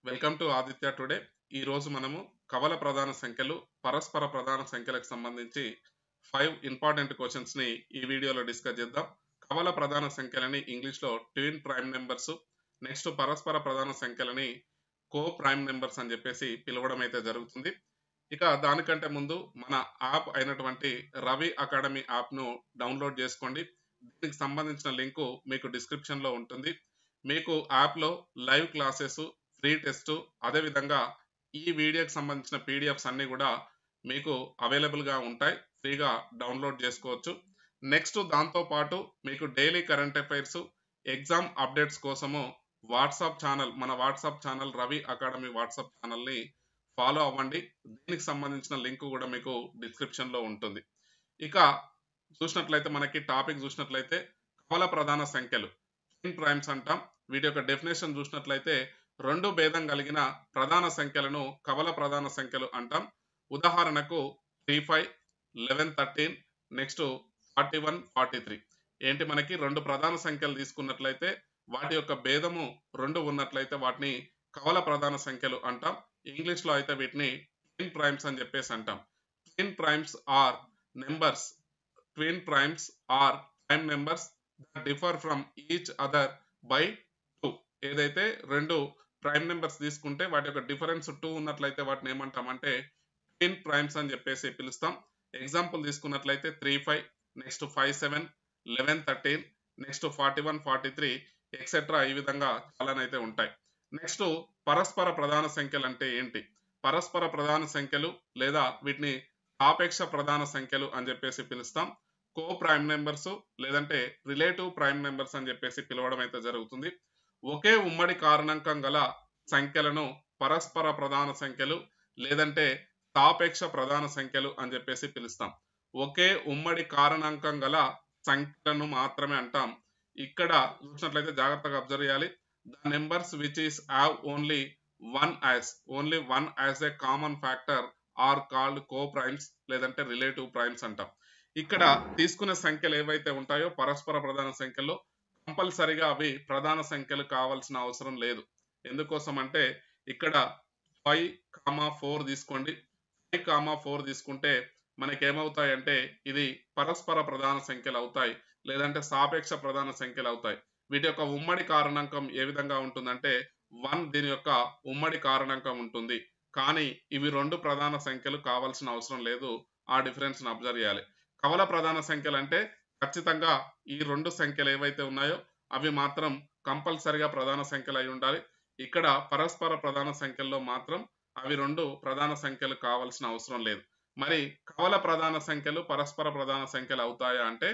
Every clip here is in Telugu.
Welcome to Aditya today. ఈ రోజు మనము కవల ప్రధాన సంఖ్యలు, పరస్పర ప్రధాన సంఖ్యలకు సంబంధించి 5 ఇంపార్టెంట్ క్వశ్చన్స్ ని ఈ వీడియోలో డిస్కస్ చేద్దాం. కవల ప్రధాన సంఖ్యలని ఇంగ్లీష్ లో ట్విన్ ప్రైమ్ నెంబర్స్, నెక్స్ట్ పరస్పర ప్రధాన సంఖ్యలని కో ప్రైమ్ నెంబర్స్ అని చెప్పేసి పిలవడం అయితే జరుగుతుంది. ఇక దానికంటే ముందు మన యాప్ అయినటువంటి రవి అకాడమీ యాప్ ను డౌన్లోడ్ చేసుకోండి. దీనికి సంబంధించిన లింకు మీకు డిస్క్రిప్షన్ లో ఉంటుంది. మీకు యాప్ లో లైవ్ క్లాసెస్, ఫ్రీ టెస్ట్, అదేవిధంగా ఈ వీడియోకి సంబంధించిన పీడిఎఫ్స్ అన్ని కూడా మీకు అవైలబుల్గా ఉంటాయి. ఫ్రీగా డౌన్లోడ్ చేసుకోవచ్చు. నెక్స్ట్ దాంతోపాటు మీకు daily current affairs, exam updates కోసము వాట్సాప్ ఛానల్, మన WhatsApp channel Ravi academy WhatsApp ఛానల్ని ఫాలో అవ్వండి. దీనికి సంబంధించిన లింక్ కూడా మీకు డిస్క్రిప్షన్లో ఉంటుంది. ఇక చూసినట్లయితే మనకి టాపిక్ చూసినట్లయితే కవల ప్రధాన సంఖ్యలు, ట్విన్ ప్రైమ్స్ అంటాం. వీటి యొక్క డెఫినేషన్ చూసినట్లయితే రెండు భేదం కలిగిన ప్రధాన సంఖ్యలను కవల ప్రధాన సంఖ్యలు అంటాం. ఉదాహరణకు 35, 11, 13, నెక్స్ట్ 41, 43. ఏంటి, మనకి రెండు ప్రధాన సంఖ్యలు తీసుకున్నట్లయితే వాటి యొక్క భేదము రెండు ఉన్నట్లయితే వాటిని కవల ప్రధాన సంఖ్యలు అంటాం. ఇంగ్లీష్ లో అయితే వీటిని ట్విన్ ప్రైమ్స్ అని చెప్పేసి అంటాం. Twin primes are numbers twin primes are prime numbers that differ from each other by 2. ఏదైతే రెండు ప్రైమ్ నెంబర్స్ తీసుకుంటే వాటి యొక్క డిఫరెన్స్ 2 ఉన్నట్లయితే వాటిని ఏమంటామంటే ట్విన్ ప్రైమ్స్ అని చెప్పేసి పిలుస్తాం. ఎగ్జాంపుల్ తీసుకున్నట్లయితే 35, నెక్స్ట్ 57, 11, 13, నెక్స్ట్ 41, 43 ఎక్సెట్రా, ఈ విధంగా చాలానైతే ఉంటాయి. నెక్స్ట్ పరస్పర ప్రధాన సంఖ్యలు అంటే ఏంటి? పరస్పర ప్రధాన సంఖ్యలు లేదా వీటిని సాపేక్ష ప్రధాన సంఖ్యలు అని చెప్పేసి పిలుస్తాం. కో ప్రైమ్ నెంబర్స్ లేదంటే రిలేటివ్ ప్రైమ్ నెంబర్స్ అని చెప్పేసి పిలవడం అయితే జరుగుతుంది. ఒకే ఉమ్మడి కారణాంకం గల సంఖ్యలను పరస్పర ప్రధాన సంఖ్యలు లేదంటే సాపేక్ష ప్రధాన సంఖ్యలు అని చెప్పేసి పిలుస్తాం. ఒకే ఉమ్మడి కారణాంకం గల సంఖ్యలను మాత్రమే అంటాం. ఇక్కడ చూసినట్లయితే జాగ్రత్తగా అబ్జర్వ్ చేయాలి. The numbers which is have only one as a common factor are called co primes లేదంటే రిలేటివ్ ప్రైమ్స్ అంటాం. ఇక్కడ తీసుకునే సంఖ్యలు ఏవైతే ఉంటాయో పరస్పర ప్రధాన సంఖ్యలో కంపల్సరిగా అవి ప్రధాన సంఖ్యలు కావాల్సిన అవసరం లేదు. ఎందుకోసం అంటే ఇక్కడ 5,4 తీసుకోండి. 5,4 తీసుకుంటే మనకి ఏమవుతాయంటే ఇది పరస్పర ప్రధాన సంఖ్యలు అవుతాయి లేదంటే సాపేక్ష ప్రధాన సంఖ్యలు అవుతాయి. వీటి యొక్క ఉమ్మడి కారణాంకం ఏ విధంగా ఉంటుందంటే 1 దీని యొక్క ఉమ్మడి కారణాంకం ఉంటుంది. కానీ ఇవి రెండు ప్రధాన సంఖ్యలు కావాల్సిన అవసరం లేదు. ఆ డిఫరెన్స్ అబ్జర్వ్ చేయాలి. కవల ప్రధాన సంఖ్యలు అంటే ఖచ్చితంగా ఈ రెండు సంఖ్యలు ఏవైతే ఉన్నాయో అవి మాత్రం కంపల్సరిగా ప్రధాన సంఖ్యలు అయి ఉండాలి. ఇక్కడ పరస్పర ప్రధాన సంఖ్యల్లో మాత్రం అవి రెండు ప్రధాన సంఖ్యలు కావాల్సిన అవసరం లేదు. మరి కవల ప్రధాన సంఖ్యలు పరస్పర ప్రధాన సంఖ్యలు అవుతాయా అంటే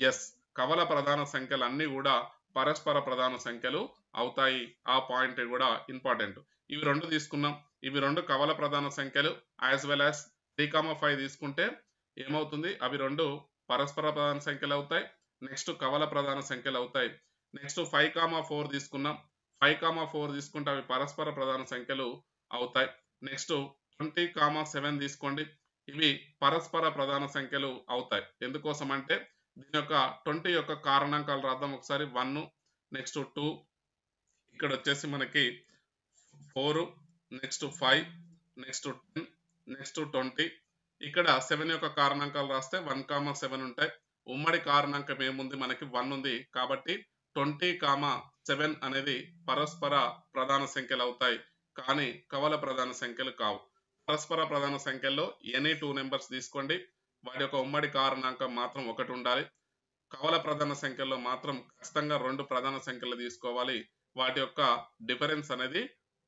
ఎస్, కవల ప్రధాన సంఖ్యలు అన్ని కూడా పరస్పర ప్రధాన సంఖ్యలు అవుతాయి. ఆ పాయింట్ కూడా ఇంపార్టెంట్. ఇవి రెండు తీసుకున్నాం. ఇవి రెండు కవల ప్రధాన సంఖ్యలు. యాజ్ వెల్ యాజ్ 3,5 తీసుకుంటే ఏమవుతుంది, అవి రెండు పరస్పర ప్రధాన సంఖ్యలు అవుతాయి. నెక్స్ట్ కవల ప్రధాన సంఖ్యలు అవుతాయి. నెక్స్ట్ 5,4 తీసుకున్నాం. 5,4 తీసుకుంటే అవి పరస్పర ప్రధాన సంఖ్యలు అవుతాయి. నెక్స్ట్ 20,7 తీసుకోండి. ఇవి పరస్పర ప్రధాన సంఖ్యలు అవుతాయి. ఎందుకోసం అంటే దీని యొక్క 20 యొక్క కారణాంకాలు రాద్దాం ఒకసారి. 1, నెక్స్ట్ 2, ఇక్కడ వచ్చేసి మనకి 4, నెక్స్ట్ 5, నెక్స్ట్ 10, నెక్స్ట్ 20. ఇక్కడ 7 యొక్క కారణాంకాలు రాస్తే 1,7 ఉంటాయి. ఉమ్మడి కారణాంకం ఏముంది, మనకి 1 ఉంది. కాబట్టి 20,7 అనేది పరస్పర ప్రధాన సంఖ్యలు అవుతాయి. కానీ కవల ప్రధాన సంఖ్యలు కావు. పరస్పర ప్రధాన సంఖ్యల్లో ఎనీ 2 నెంబర్స్ తీసుకోండి. వాటి యొక్క ఉమ్మడి కారణాంకం మాత్రం ఒకటి ఉండాలి. కవల ప్రధాన సంఖ్యల్లో మాత్రం ఖచ్చితంగా రెండు ప్రధాన సంఖ్యలు తీసుకోవాలి. వాటి యొక్క డిఫరెన్స్ అనేది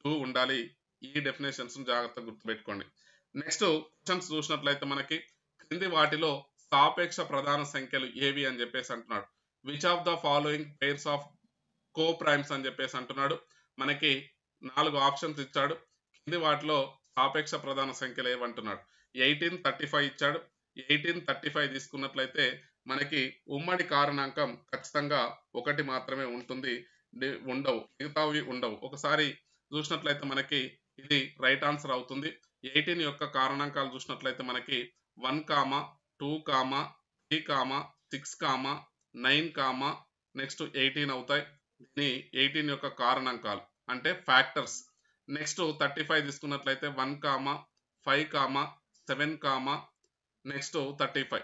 2 ఉండాలి. ఈ డెఫినేషన్స్ జాగ్రత్తగా గుర్తుపెట్టుకోండి. నెక్స్ట్ క్వశ్చన్స్ చూసినట్లయితే మనకి క్రింది వాటిలో సాపేక్ష ప్రధాన సంఖ్యలు ఏవి అని చెప్పేసి అంటున్నాడు. Which of the following pairs of co primes అని చెప్పేసి అంటున్నాడు. మనకి 4 ఆప్షన్స్ ఇచ్చాడు. కింది వాటిలో సాపేక్ష ప్రధాన సంఖ్యలు ఏమంటున్నాడు. 1835 ఇచ్చాడు. 1835 తీసుకున్నట్లయితే మనకి ఉమ్మడి కారణాంకం ఖచ్చితంగా ఒకటి మాత్రమే ఉంటుంది. ఉండవు, మిగతావి ఉండవు. ఒకసారి చూసినట్లయితే మనకి ఇది రైట్ ఆన్సర్ అవుతుంది. 18 యొక్క కారణాంకాలు చూసినట్లయితే మనకి 1, 2, 3, 6, 9, నెక్స్ట్ 18 అవుతాయి. దీని 18 యొక్క కారణాంకాలు అంటే ఫ్యాక్టర్స్. నెక్స్ట్ 35 తీసుకున్నట్లయితే 1 comma 5 comma 7 comma next 35.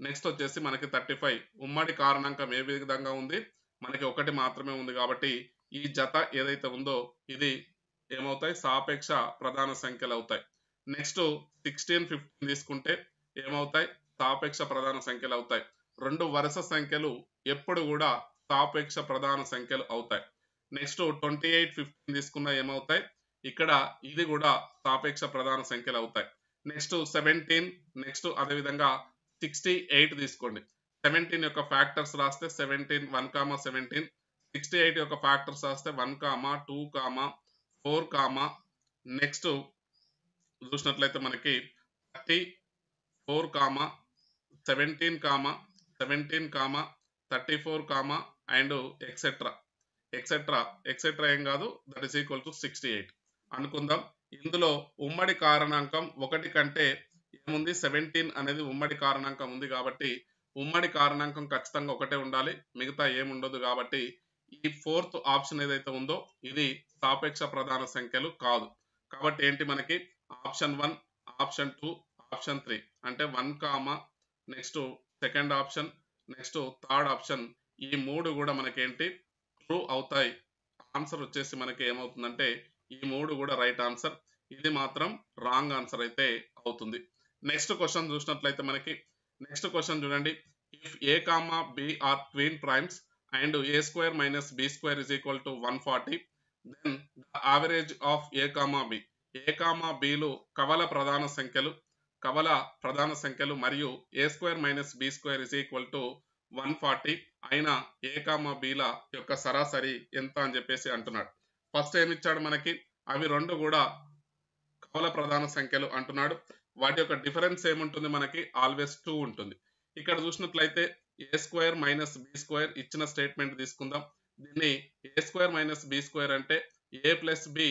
Next వచ్చేసి మనకి 35 ఉమ్మడి కారణాంకం ఏ విధంగా ఉంది, మనకి ఒకటి మాత్రమే ఉంది కాబట్టి ఈ జత ఏదైతే ఉందో ఇది ఏమవుతాయి, సాపేక్ష ప్రధాన సంఖ్యలు అవుతాయి. నెక్స్ట్ 16 15 తీసుకుంటే ఏమవుతాయి, సాపేక్ష ప్రధాన సంఖ్యలు అవుతాయి. రెండు వరుస సంఖ్యలు ఎప్పుడు కూడా సాపేక్ష ప్రధాన సంఖ్యలు అవుతాయి. నెక్స్ట్ 28 15 తీసుకున్నా ఏమవుతాయి, ఇక్కడ ఇది కూడా సాపేక్ష ప్రధాన సంఖ్యలు అవుతాయి. నెక్స్ట్ 17, నెక్స్ట్ అదేవిధంగా 68 తీసుకోండి. 17 యొక్క ఫ్యాక్టర్స్ రాస్తే 17 1 కామా 17, 68 యొక్క ఫ్యాక్టర్స్ రాస్తే 1 కామా 2 కామా 4 కామా నెక్స్ట్ చూసినట్లయితే మనకి 34 comma 17 comma 17 comma 34 comma and etcetera etcetera etcetera ఏం కాదు, దట్ ఈస్ ఈక్వల్ టు 68 అనుకుందాం. ఇందులో ఉమ్మడి కారణాంకం ఒకటి కంటే ఏముంది, 17 అనేది ఉమ్మడి కారణాంకం ఉంది కాబట్టి ఉమ్మడి కారణాంకం ఖచ్చితంగా ఒకటే ఉండాలి, మిగతా ఏముండదు. కాబట్టి ఈ ఫోర్త్ ఆప్షన్ ఏదైతే ఉందో ఇది సాపేక్ష ప్రధాన సంఖ్యలు కాదు. కాబట్టి ఏంటి మనకి ఆప్షన్ 1, ఆప్షన్ 2, ఆప్షన్ 3 అంటే 1 comma next second option next third option ఈ మూడు కూడా మనకేంటి ట్రూ అవుతాయి. ఆన్సర్ వచ్చేసి మనకి ఏమవుతుందంటే ఈ మూడు కూడా రైట్ ఆన్సర్, ఇది మాత్రం రాంగ్ ఆన్సర్ అయితే అవుతుంది. నెక్స్ట్ క్వశ్చన్ చూసినట్లయితే మనకి నెక్స్ట్ క్వశ్చన్ చూడండి, if a comma b are twin primes and a square minus b square is equal to 140, then the average of a comma b. A comma బిలు కవల ప్రధాన సంఖ్యలు మరియు a square minus b square is equal to 140 అయిన ఏ కామా బిల యొక్క సరాసరి ఎంత అని చెప్పేసి అంటున్నాడు. ఫస్ట్ ఏమి ఇచ్చాడు మనకి, అవి రెండు కూడా కవల ప్రధాన సంఖ్యలు అంటున్నాడు. వాటి యొక్క డిఫరెన్స్ ఏముంటుంది, మనకి ఆల్వేస్ 2 ఉంటుంది. ఇక్కడ చూసినట్లయితే ఏ స్క్వేర్ మైనస్ బి స్క్వేర్ ఇచ్చిన స్టేట్మెంట్ తీసుకుందాం. దీన్ని ఏ స్క్వేర్ మైనస్ బి స్క్వేర్ అంటే a plus B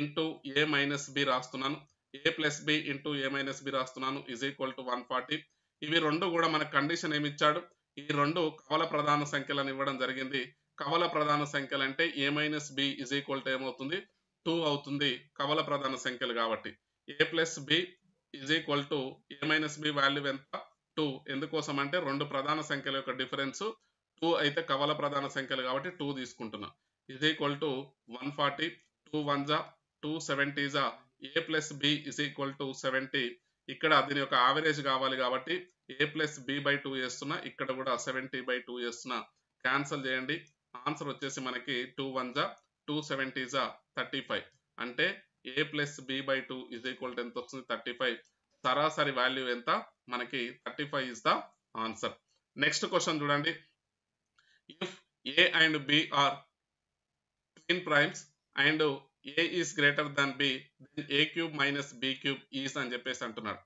into A minus B రాస్తున్నాను, ఏ ప్లస్ బి ఇంటూ ఏ మైనస్ బి రాస్తున్నాను ఇజ్ ఈక్వల్ టు 140. ఇవి రెండు కూడా మన కండిషన్ ఏమి ఇచ్చాడు, ఈ రెండు కవల ప్రధాన సంఖ్యలను ఇవ్వడం జరిగింది. కవల ప్రధాన సంఖ్యలు అంటే a minus b is equal to ఏమవుతుంది 2 అవుతుంది, కవల ప్రధాన సంఖ్యలు కాబట్టి. A plus b is equal to a minus b value ఎంత 2, ఎందుకోసం అంటే రెండు ప్రధాన సంఖ్యల యొక్క డిఫరెన్స్ 2 అయితే కవల ప్రధాన సంఖ్యలు కాబట్టి 2 తీసుకుంటున్నాం. ఇజ్ ఈక్వల్ టు 140, 2 1 జా 2 70 జా a plus b is equal to 70. ఇక్కడ దీని యొక్క యావరేజ్ కావాలి కాబట్టి ఏ ప్లస్ బి బై 2 చేస్తున్నా, ఇక్కడ కూడా 70/2 చేస్తున్నా. క్యాన్సిల్ చేయండి, ఆన్సర్ వచ్చేసి మనకి 2 1 జా 2 70 జా 35 అంటే a plus b by 2 is equal to ఎంత వస్తుంది 35. సరాసరి వాల్యూ ఎంత మనకి 35 is the answer. Next question చూడండి, if a and b are twin primes and a is greater than b then a cube minus b cube is అని చెప్పేసి అంటున్నాడు.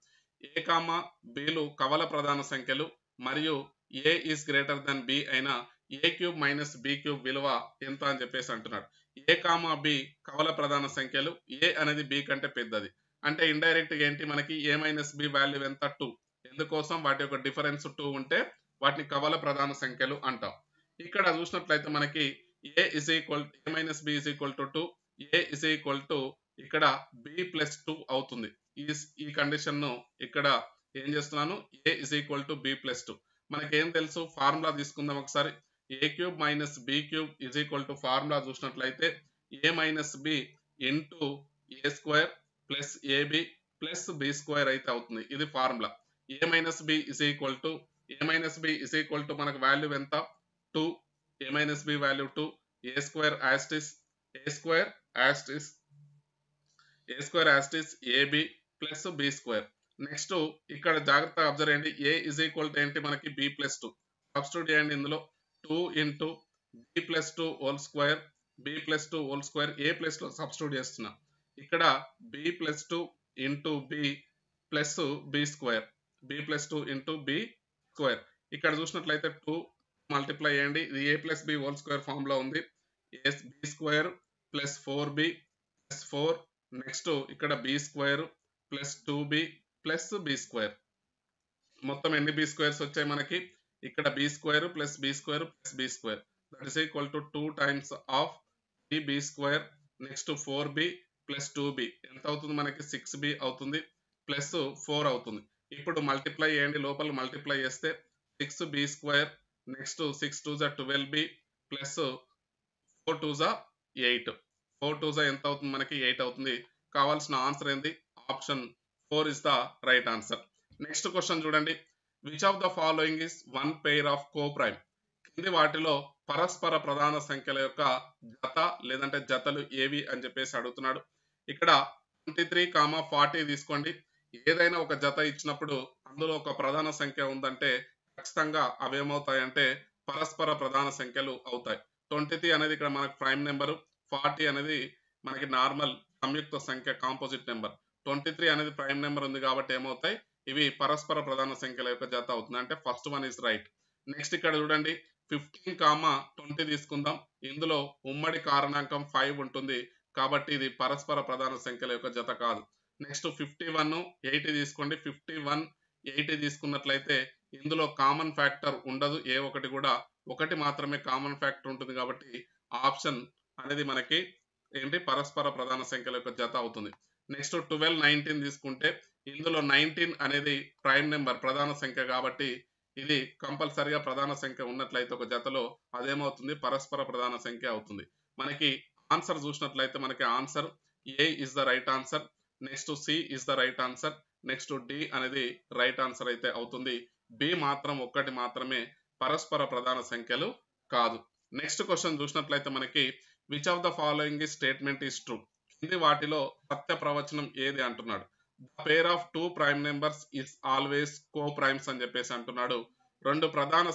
ఏ కామా బిలు కవల ప్రధాన సంఖ్యలు మరియు a is greater than b అయినా a cube minus b cube విలువ ఎంత అని చెప్పేసి అంటున్నాడు. ఏ కామా బి కవల ప్రధాన సంఖ్యలు, ఏ అనేది బి కంటే పెద్దది అంటే ఇండైరెక్ట్ గా ఏంటి మనకి ఏ మైనస్ బి వాల్యూ ఎంత 2, ఎందుకోసం వాటి యొక్క డిఫరెన్స్ 2 ఉంటే వాటిని కవల ప్రధాన సంఖ్యలు అంటాం. ఇక్కడ చూసినట్లయితే మనకి a is equal a minus b is equal to 2, a is equal to ఇక్కడ బి ప్లస్ 2 అవుతుంది. ఈ కండిషన్ ను ఇక్కడ ఏం చేస్తున్నాను, a is equal to b plus 2. మనకి ఏం తెలుసు, ఫార్ములా తీసుకుందాం ఒకసారి. A cube minus b cube is equal to formula చూసినట్లయితే a minus b into a square plus ab plus b square అయితే అవుతుంది. ఇది formula. A minus b is equal to మనకు వాల్యూ ఎంత 2, a minus b value 2, a square యాస్టిస్ ab plus b square. Next ఇక్కడ జాగ్రత్తగా అబ్జర్వ్ చేయండి, ఏ ఇజ్ ఈక్వల్ టు ఏంటి మనకి బి ప్లస్ 2 సబ్స్టిట్యూట్ చేయండి. ఇందులో 2 into b plus 2 whole square a plus లో సబ్స్టిట్యూట్ చేస్తున్నా. ఇక్కడ b plus 2 into b plus b square, b plus 2 into b square. ఇక్కడ చూసినట్లయితే 2 మల్టిప్లై చేయండి, ఇది a plus b whole square form లో ఉంది. B square plus 4b plus 4 next ఇక్కడ b square plus 2b plus b square. మొత్తం ఎన్ని బి స్క్వేర్స్ వచ్చాయి మనకి, ఇక్కడ b square plus b square plus b square that is equal to 2 times of 3b square next 4b plus 2b ఎంత అవుతుంది మనకి 6b అవుతుంది ప్లస్ 4 అవుతుంది. ఇప్పుడు మల్టిప్లై చేయండి, లోపల మల్టిప్లై చేస్తే 6b² నెక్స్ట్ 6 2 12b ప్లస్ 4 2 8 4 2 ఎంత అవుతుంది మనకి 8 అవుతుంది. కావాల్సిన ఆన్సర్ ఏంది? Option 4 is the right answer. Next question చూడండి, which of the following is one pair of coprime? కింది వాటిలో పరస్పర ప్రధాన సంఖ్యల యొక్క జత లేదంటే జతలు ఏవి అని చెప్పేసి అడుగుతున్నాడు. ఇక్కడ 23, 40 తీసుకోండి. ఏదైనా ఒక జత ఇచ్చినప్పుడు అందులో ఒక ప్రధాన సంఖ్య ఉందంటే ఖచ్చితంగా అవి ఏమవుతాయంటే పరస్పర ప్రధాన సంఖ్యలు అవుతాయి. 23 అనేది ఇక్కడ మనకు ప్రైమ్ నెంబర్, 40 అనేది మనకి నార్మల్ సంయుక్త సంఖ్య కాంపోజిట్ నెంబర్. 23 అనేది ప్రైమ్ నెంబర్ ఉంది కాబట్టి ఏమవుతాయి, ఇవి పరస్పర ప్రధాన సంఖ్యల యొక్క జత అవుతుంది. అంటే first one is right. Next ఇక్కడ చూడండి 15, 20 తీసుకుందాం. ఇందులో ఉమ్మడి కారణాంకం 5 ఉంటుంది కాబట్టి ఇది పరస్పర ప్రధాన సంఖ్యల యొక్క జత కాదు. నెక్స్ట్ 51, 80 తీసుకోండి. 51, 80 తీసుకున్నట్లయితే ఇందులో కామన్ ఫ్యాక్టర్ ఉండదు, ఏ ఒకటి కూడా, ఒకటి మాత్రమే కామన్ ఫ్యాక్టర్ ఉంటుంది కాబట్టి ఆప్షన్ అనేది మనకి ఏంటి పరస్పర ప్రధాన సంఖ్యల యొక్క జత అవుతుంది. నెక్స్ట్ 12, 19 తీసుకుంటే ఇందులో 19 అనేది ప్రైమ్ నెంబర్ ప్రధాన సంఖ్య కాబట్టి ఇది కంపల్సరిగా ప్రధాన సంఖ్య ఉన్నట్లయితే ఒక జతలో అదేమవుతుంది పరస్పర ప్రధాన సంఖ్య అవుతుంది. మనకి ఆన్సర్ చూసినట్లయితే మనకి answer a is the right answer, next c is the right answer, next d అనేది రైట్ ఆన్సర్ అయితే అవుతుంది. బి మాత్రం ఒక్కటి మాత్రమే పరస్పర ప్రధాన సంఖ్యలు కాదు. నెక్స్ట్ క్వశ్చన్ చూసినట్లయితే మనకి which of the following statement is true? కింది వాటిలో సత్య ప్రవచనం ఏది అంటున్నాడు. The pair of two prime numbers is always co primes అని చెప్పేసి అంటున్నాడు. రెండు ప్రధాన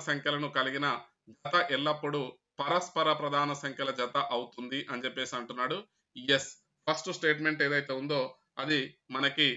సంఖ్యలను కలిగిన జత ఎల్లప్పుడూ పరస్పర ప్రధాన సంఖ్యల జత అవుతుంది అని చెప్పేసి అంటున్నాడు. ఎస్, ఫస్ట్ స్టేట్మెంట్ ఏదైతే ఉందో అది మనకి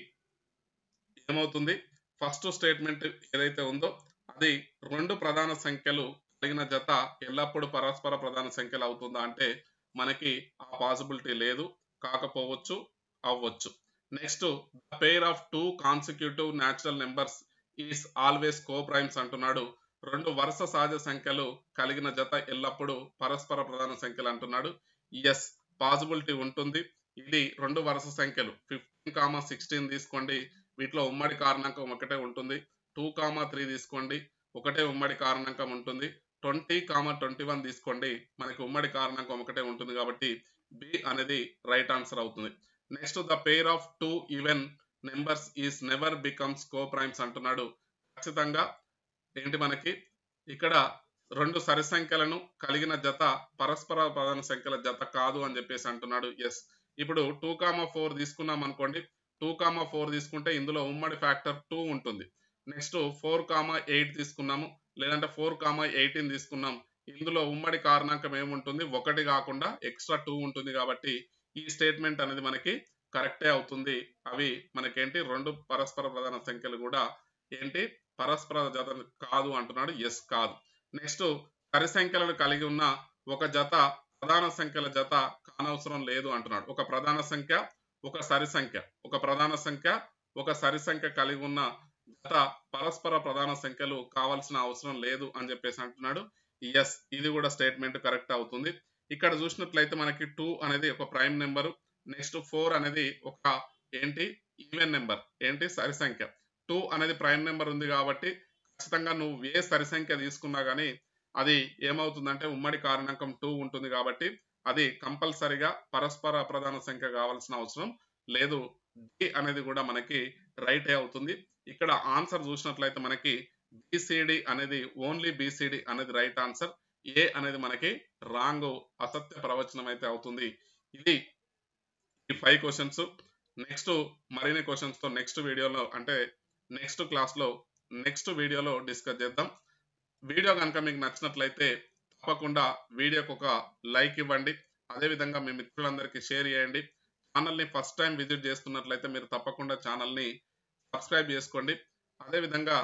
ఏమవుతుంది, ఫస్ట్ స్టేట్మెంట్ ఏదైతే ఉందో అది రెండు ప్రధాన సంఖ్యలు కలిగిన జత ఎల్లప్పుడూ పరస్పర ప్రధాన సంఖ్యలు అవుతుందా అంటే మనకి ఆ పాసిబిలిటీ లేదు, కాకపోవచ్చు, అవ్వచ్చు. Next the pair of two consecutive natural numbers is always co primes అంటున్నాడు. రెండు వరుస సహజ సంఖ్యలు కలిగిన జత ఎల్లప్పుడూ పరస్పర ప్రధాన సంఖ్యలు అంటున్నాడు. ఎస్, పాసిబిలిటీ ఉంటుంది. ఇది రెండు వరుస సంఖ్యలు 15, 16 తీసుకోండి, వీటిలో ఉమ్మడి కారణాంకం ఒకటే ఉంటుంది. 2, 3 తీసుకోండి, ఒకటే ఉమ్మడి కారణాంకం ఉంటుంది. 20, 21 తీసుకోండి, మనకి ఉమ్మడి కారణాంకం ఒకటే ఉంటుంది కాబట్టి బి అనేది రైట్ ఆన్సర్ అవుతుంది. Next the pair of two even numbers is never becomes co primes అంటున్నాడు. ఖచ్చితంగా ఏంటి మనకి ఇక్కడ రెండు సరి సంఖ్యలను కలిగిన జత పరస్పర ప్రధాన సంఖ్యల జత కాదు అని చెప్పేసి అంటున్నాడు. ఎస్, ఇప్పుడు 2, 4 తీసుకున్నాం అనుకోండి. 2, 4 తీసుకుంటే ఇందులో ఉమ్మడి ఫ్యాక్టర్ 2 ఉంటుంది. నెక్స్ట్ 4, 8 తీసుకున్నాము, లేదంటే 4, 18 తీసుకున్నాం. ఇందులో ఉమ్మడి కారణాంకం ఏముంటుంది, ఒకటి కాకుండా ఎక్స్ట్రా 2 ఉంటుంది కాబట్టి ఈ స్టేట్మెంట్ అనేది మనకి కరెక్టే అవుతుంది. అవి మనకేంటి రెండు పరస్పర ప్రధాన సంఖ్యలు కూడా ఏంటి పరస్పర జత కాదు అంటున్నాడు. ఎస్, కాదు. నెక్స్ట్ సరి సంఖ్యలను కలిగి ఉన్న ఒక జత ప్రధాన సంఖ్యల జత కానవసరం లేదు అంటున్నాడు. ఒక ప్రధాన సంఖ్య, ఒక సరి సంఖ్య, ఒక ప్రధాన సంఖ్య, ఒక సరి సంఖ్య కలిగి ఉన్న జత పరస్పర ప్రధాన సంఖ్యలు కావాల్సిన అవసరం లేదు అని చెప్పేసి అంటున్నాడు. ఎస్, ఇది కూడా స్టేట్మెంట్ కరెక్ట్ అవుతుంది. ఇక్కడ చూసినట్లయితే మనకి 2 అనేది ఒక ప్రైమ్ నెంబరు, నెక్స్ట్ 4 అనేది ఒక ఏంటి ఈవెన్ నెంబర్, ఏంటి సరి సంఖ్య. 2 అనేది ప్రైమ్ నెంబర్ ఉంది కాబట్టి ఖచ్చితంగా నువ్వు ఏ సరి సంఖ్య తీసుకున్నా కానీ అది ఏమవుతుందంటే ఉమ్మడి కారణాంకం 2 ఉంటుంది కాబట్టి అది కంపల్సరిగా పరస్పర ప్రధాన సంఖ్య కావాల్సిన అవసరం లేదు. డి అనేది కూడా మనకి రైట్ అవుతుంది. ఇక్కడ ఆన్సర్ చూసినట్లయితే మనకి బిసిడి అనేది ఓన్లీ బిసిడి అనేది రైట్ ఆన్సర్. ఏ అనేది మనకి రాంగ్, అసత్య ప్రవచనం అయితే అవుతుంది. ఇది ఈ 5 క్వశ్చన్స్. నెక్స్ట్ మరిన్ని క్వశ్చన్స్ తో నెక్స్ట్ వీడియోలో అంటే నెక్స్ట్ క్లాస్లో నెక్స్ట్ వీడియోలో డిస్కస్ చేద్దాం. వీడియో కనుక మీకు నచ్చినట్లయితే తప్పకుండా వీడియోకి ఒక లైక్ ఇవ్వండి. అదేవిధంగా మీ మిత్రులందరికీ షేర్ చేయండి. ఛానల్ని ఫస్ట్ టైం విజిట్ చేస్తున్నట్లయితే మీరు తప్పకుండా ఛానల్ని సబ్స్క్రైబ్ చేసుకోండి. అదేవిధంగా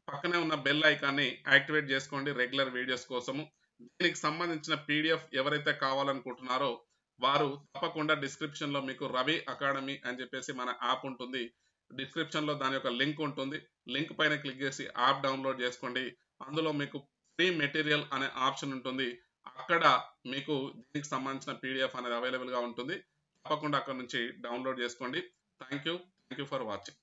పక్కనే ఉన్న బెల్ ఐకాన్ని యాక్టివేట్ చేసుకోండి రెగ్యులర్ వీడియోస్ కోసము. దీనికి సంబంధించిన పీడిఎఫ్ ఎవరైతే కావాలనుకుంటున్నారో వారు తప్పకుండా డిస్క్రిప్షన్లో మీకు రవి అకాడమీ అని చెప్పేసి మన యాప్ ఉంటుంది. డిస్క్రిప్షన్లో దాని యొక్క లింక్ ఉంటుంది. లింక్ పైన క్లిక్ చేసి యాప్ డౌన్లోడ్ చేసుకోండి. అందులో మీకు ఫ్రీ మెటీరియల్ అనే ఆప్షన్ ఉంటుంది. ఆ అక్కడ మీకు దీనికి సంబంధించిన పీడిఎఫ్ అనేది అవైలబుల్గా ఉంటుంది. తప్పకుండా అక్కడ నుంచి డౌన్లోడ్ చేసుకోండి. Thank you for watching.